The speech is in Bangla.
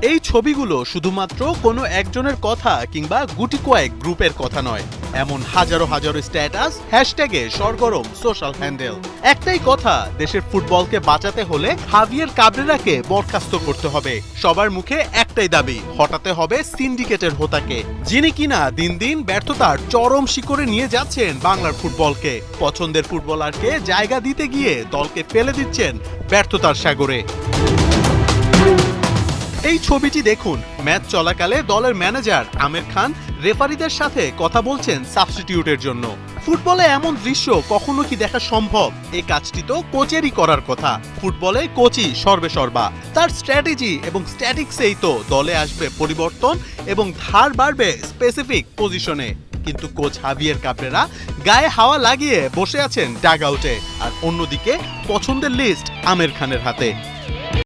এই ছবিগুলো শুধুমাত্র কোনো একজনের কথা কিংবা গুটি কয়েক গ্রুপের কথা নয়, এমন হাজারো হাজারো স্ট্যাটাস, হ্যাশট্যাগে সরগরম সোশ্যাল হ্যান্ডেল। একটাই কথা, দেশের ফুটবলকে বাঁচাতে হলে হাভিয়ের কাবরেরাকে বরখাস্ত করতে হবে। সবার মুখে একটাই দাবি, হটাতে হবে সিন্ডিকেটের হোতাকে, যিনি কিনা দিন দিন ব্যর্থতার চরম শিখরে নিয়ে যাচ্ছেন বাংলার ফুটবলকে। পছন্দের ফুটবলারকে জায়গা দিতে গিয়ে দলকে ফেলে দিচ্ছেন ব্যর্থতার সাগরে। এই ছবিটি দেখুন, ম্যাচ চলাকালে দলের ম্যানেজার আমির খান রেফারিদের সাথে কথা বলছেন সাবস্টিটিউটের জন্য। ফুটবলে এমন দৃশ্য কখনো কি দেখা সম্ভব? এই কাজটি তো কোচেরই করার কথা। ফুটবলে কোচই সর্বেসর্বা, তার স্ট্র্যাটেজি এবং স্ট্যাটিক্সেই তো দলে আসবে পরিবর্তন এবং ধার বাড়বে স্পেসিফিক পজিশনে। কিন্তু কোচ হাভিয়ের কাবরেরা গায়ে হাওয়া লাগিয়ে বসে আছেন ডাগ আউটে, আর অন্যদিকে পছন্দের লিস্ট আমির খানের হাতে।